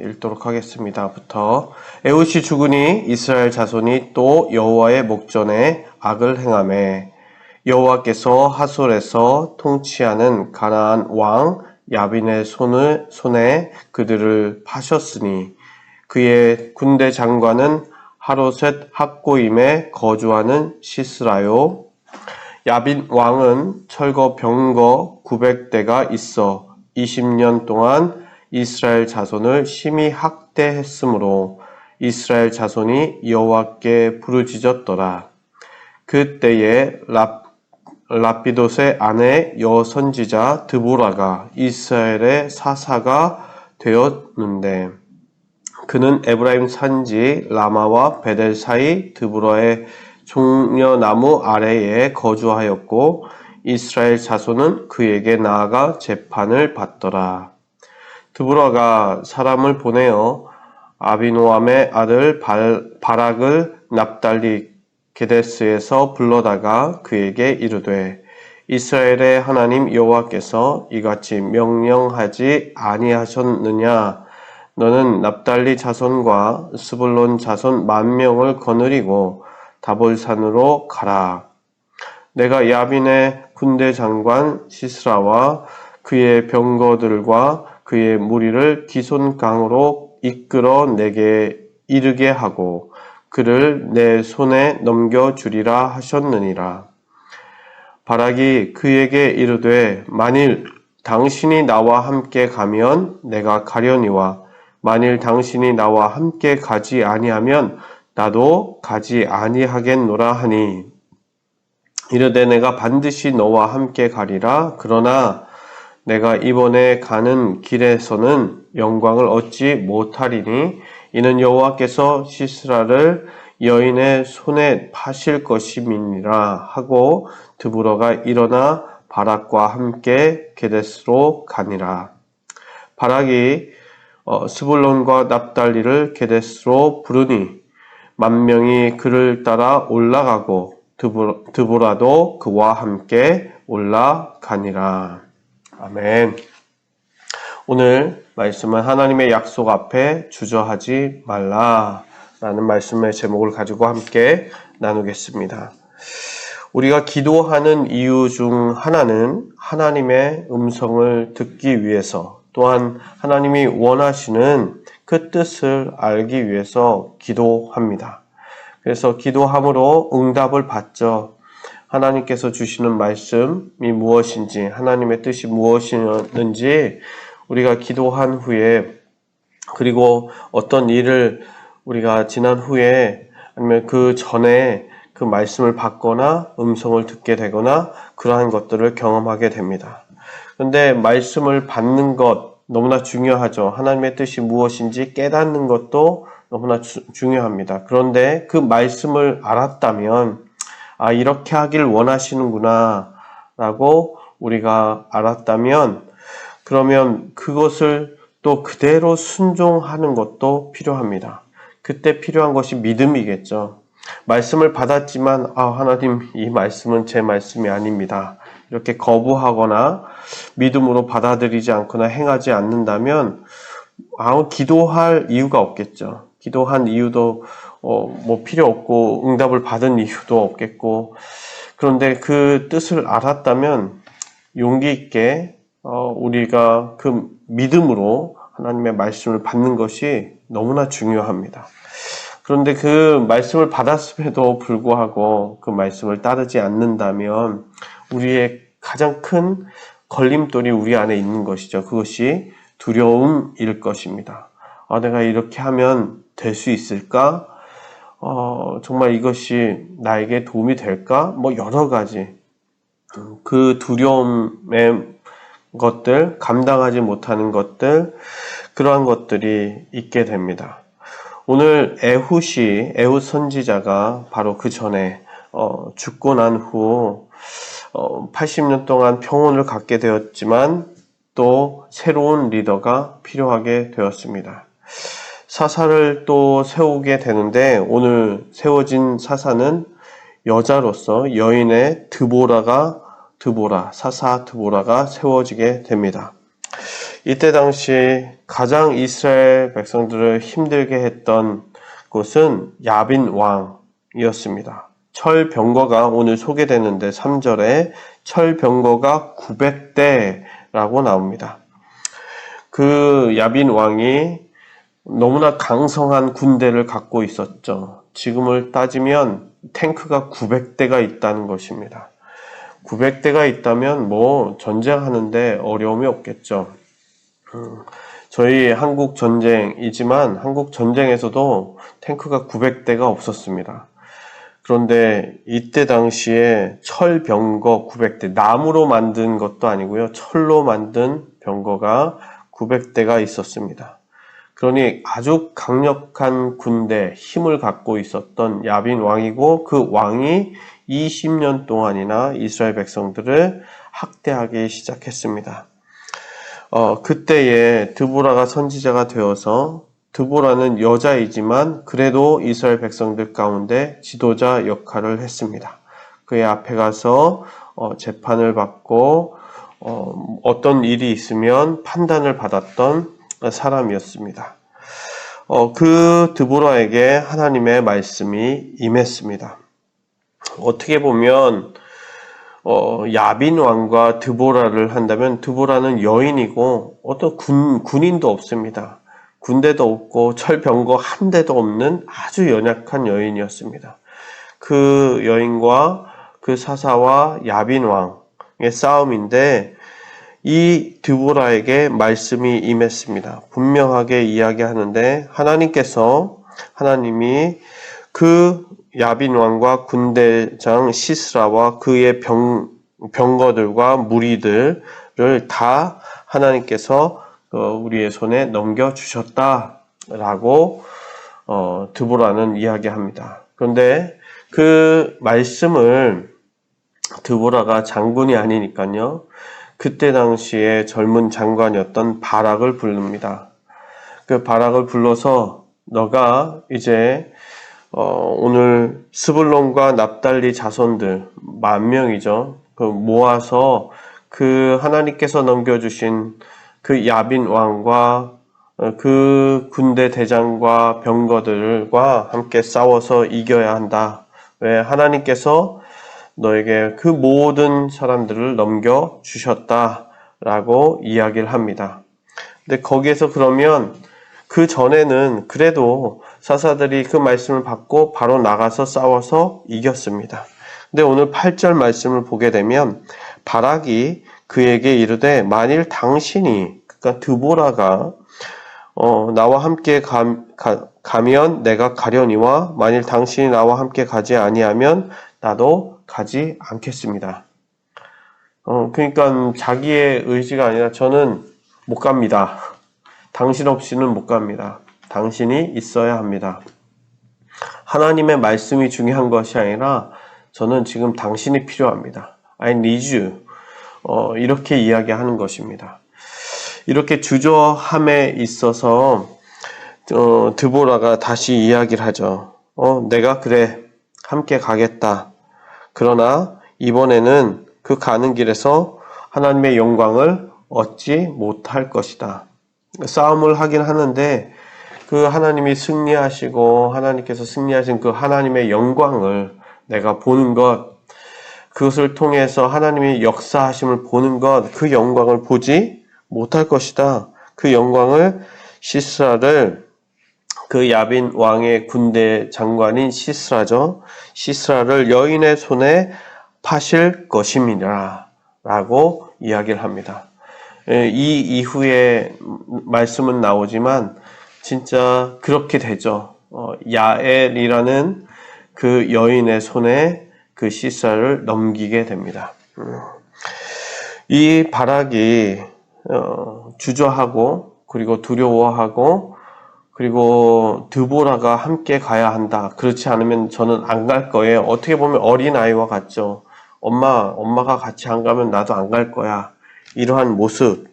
읽도록 하겠습니다.부터 에훗이 죽으니 이스라엘 자손이 또 여호와의 목전에 악을 행하매 여호와께서 하솔에서 통치하는 가나안 왕 야빈의 손에 그들을 파셨으니 그의 군대 장관은 하로셋 학고임에 거주하는 시스라요. 야빈 왕은 철거 병거 900대가 있어 20년 동안 이스라엘 자손을 심히 학대했으므로 이스라엘 자손이 여호와께 부르짖었더라. 그때에 라피돗의 아내 여선지자 드보라가 이스라엘의 사사가 되었는데 그는 에브라임 산지 라마와 베델 사이 드보라의 종려나무 아래에 거주하였고 이스라엘 자손은 그에게 나아가 재판을 받더라. 드보라가 사람을 보내어 아비노함의 아들 바락을 납달리 게데스에서 불러다가 그에게 이르되 이스라엘의 하나님 여호와께서 이같이 명령하지 아니하셨느냐? 너는 납달리 자손과 스불론 자손 10,000명을 거느리고 다볼산으로 가라. 내가 야빈의 군대 장관 시스라와 그의 병거들과 그의 무리를 기손강으로 이끌어 내게 이르게 하고 그를 내 손에 넘겨주리라 하셨느니라. 바락이 그에게 이르되 만일 당신이 나와 함께 가면 내가 가려니와 만일 당신이 나와 함께 가지 아니하면 나도 가지 아니하겠노라 하니 이르되 내가 반드시 너와 함께 가리라. 그러나 내가 이번에 가는 길에서는 영광을 얻지 못하리니 이는 여호와께서 시스라를 여인의 손에 파실 것임이니라 하고 드보라가 일어나 바락과 함께 게데스로 가니라. 바락이 스불론과 납달리를 게데스로 부르니 10,000명이 그를 따라 올라가고 드보라도 그와 함께 올라가니라. 아멘. 오늘 말씀은 하나님의 약속 앞에 주저하지 말라 라는 말씀의 제목을 가지고 함께 나누겠습니다. 우리가 기도하는 이유 중 하나는 하나님의 음성을 듣기 위해서 또한 하나님이 원하시는 그 뜻을 알기 위해서 기도합니다. 그래서 기도함으로 응답을 받죠. 하나님께서 주시는 말씀이 무엇인지, 하나님의 뜻이 무엇이었는지 우리가 기도한 후에, 그리고 어떤 일을 우리가 지난 후에 아니면 그 전에 그 말씀을 받거나 음성을 듣게 되거나 그러한 것들을 경험하게 됩니다. 그런데 말씀을 받는 것 너무나 중요하죠. 하나님의 뜻이 무엇인지 깨닫는 것도 너무나 중요합니다. 그런데 그 말씀을 알았다면 이렇게 하길 원하시는구나 라고 우리가 알았다면 그러면 그것을 또 그대로 순종하는 것도 필요합니다. 그때 필요한 것이 믿음이겠죠. 말씀을 받았지만 하나님 이 말씀은 제 말씀이 아닙니다. 이렇게 거부하거나 믿음으로 받아들이지 않거나 행하지 않는다면 기도할 이유가 없겠죠. 기도한 이유도 필요 없고 응답을 받은 이유도 없겠고 그런데 그 뜻을 알았다면 용기 있게 우리가 그 믿음으로 하나님의 말씀을 받는 것이 너무나 중요합니다. 그런데 그 말씀을 받았음에도 불구하고 그 말씀을 따르지 않는다면 우리의 가장 큰 걸림돌이 우리 안에 있는 것이죠. 그것이 두려움일 것입니다. 내가 이렇게 하면 될 수 있을까? 정말 이것이 나에게 도움이 될까? 여러 가지 그 두려움의 것들, 감당하지 못하는 것들, 그러한 것들이 있게 됩니다. 오늘 에훗 선지자가 바로 그 전에 죽고 난 후 80년 동안 평온을 갖게 되었지만 또 새로운 리더가 필요하게 되었습니다. 사사를 또 세우게 되는데 오늘 세워진 사사는 여자로서 여인의 사사 드보라가 세워지게 됩니다. 이때 당시 가장 이스라엘 백성들을 힘들게 했던 곳은 야빈 왕이었습니다. 철병거가 오늘 소개되는데 3절에 철병거가 900대라고 나옵니다. 그 야빈 왕이 너무나 강성한 군대를 갖고 있었죠. 지금을 따지면 탱크가 900대가 있다는 것입니다. 900대가 있다면 뭐 전쟁하는데 어려움이 없겠죠. 저희 한국 전쟁이지만 한국 전쟁에서도 탱크가 900대가 없었습니다. 그런데 이때 당시에 철 병거 900대, 나무로 만든 것도 아니고요. 철로 만든 병거가 900대가 있었습니다. 그러니 아주 강력한 군대, 힘을 갖고 있었던 야빈 왕이고 그 왕이 20년 동안이나 이스라엘 백성들을 학대하기 시작했습니다. 그때에 드보라가 선지자가 되어서 드보라는 여자이지만 그래도 이스라엘 백성들 가운데 지도자 역할을 했습니다. 그의 앞에 가서 재판을 받고 어떤 일이 있으면 판단을 받았던 사람이었습니다. 그 드보라에게 하나님의 말씀이 임했습니다. 어떻게 보면 야빈 왕과 드보라를 한다면 드보라는 여인이고 어떤 군인도 없습니다. 군대도 없고 철병거 한 대도 없는 아주 연약한 여인이었습니다. 그 여인과 그 사사와 야빈 왕의 싸움인데 이 드보라에게 말씀이 임했습니다. 분명하게 이야기하는데 하나님이 그 야빈 왕과 군대장 시스라와 그의 병거들과 무리들을 다 하나님께서 우리의 손에 넘겨주셨다라고 드보라는 이야기합니다. 그런데 그 말씀을 드보라가 장군이 아니니까요. 그때 당시에 젊은 장관이었던 바락을 부릅니다. 그 바락을 불러서 너가 이제 오늘 스불론과 납달리 자손들 10,000명이죠. 그 모아서 그 하나님께서 넘겨주신 그 야빈 왕과 그 군대 대장과 병거들과 함께 싸워서 이겨야 한다. 왜? 하나님께서 너에게 그 모든 사람들을 넘겨주셨다라고 이야기를 합니다. 근데 거기에서 그러면 그 전에는 그래도 사사들이 그 말씀을 받고 바로 나가서 싸워서 이겼습니다. 근데 오늘 8절 말씀을 보게 되면 바락이 그에게 이르되 만일 당신이 그러니까 드보라가 나와 함께 가면 내가 가려니와 만일 당신이 나와 함께 가지 아니하면 나도 가지 않겠습니다. 그러니까 자기의 의지가 아니라 저는 못 갑니다. 당신 없이는 못 갑니다. 당신이 있어야 합니다. 하나님의 말씀이 중요한 것이 아니라 저는 지금 당신이 필요합니다. I need you. 이렇게 이야기하는 것입니다. 이렇게 주저함에 있어서 드보라가 다시 이야기를 하죠. 내가 그래 함께 가겠다. 그러나 이번에는 그 가는 길에서 하나님의 영광을 얻지 못할 것이다. 싸움을 하긴 하는데 그 하나님이 승리하시고 하나님께서 승리하신 그 하나님의 영광을 내가 보는 것, 그것을 통해서 하나님의 역사하심을 보는 것, 그 영광을 보지 못할 것이다. 그 영광을 시스라를 그 야빈 왕의 군대 장관인 시스라죠. 시스라를 여인의 손에 파실 것임이라 라고 이야기를 합니다. 이 이후에 말씀은 나오지만 진짜 그렇게 되죠. 야엘이라는 그 여인의 손에 그 시스라를 넘기게 됩니다. 이 바락이 주저하고 그리고 두려워하고 그리고 드보라가 함께 가야 한다. 그렇지 않으면 저는 안 갈 거예요. 어떻게 보면 어린아이와 같죠. 엄마가 같이 안 가면 나도 안 갈 거야. 이러한 모습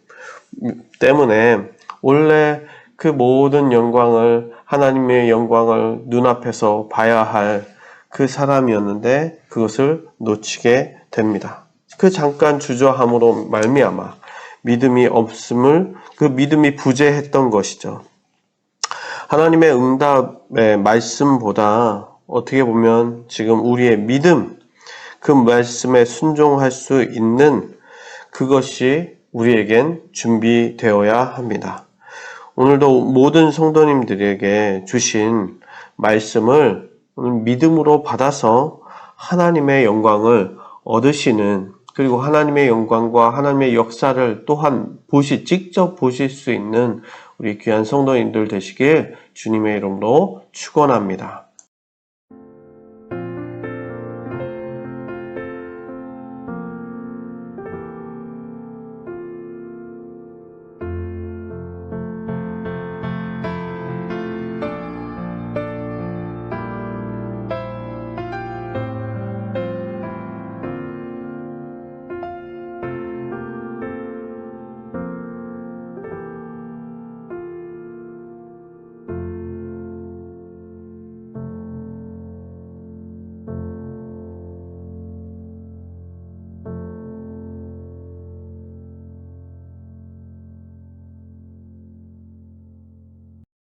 때문에 원래 그 모든 영광을, 하나님의 영광을 눈앞에서 봐야 할 그 사람이었는데 그것을 놓치게 됩니다. 그 잠깐 주저함으로 말미암아 믿음이 없음을, 그 믿음이 부재했던 것이죠. 하나님의 응답의 말씀보다 어떻게 보면 지금 우리의 믿음, 그 말씀에 순종할 수 있는 그것이 우리에겐 준비되어야 합니다. 오늘도 모든 성도님들에게 주신 말씀을 믿음으로 받아서 하나님의 영광을 얻으시는, 그리고 하나님의 영광과 하나님의 역사를 또한 직접 보실 수 있는 우리 귀한 성도님들 되시길 주님의 이름으로 축원합니다.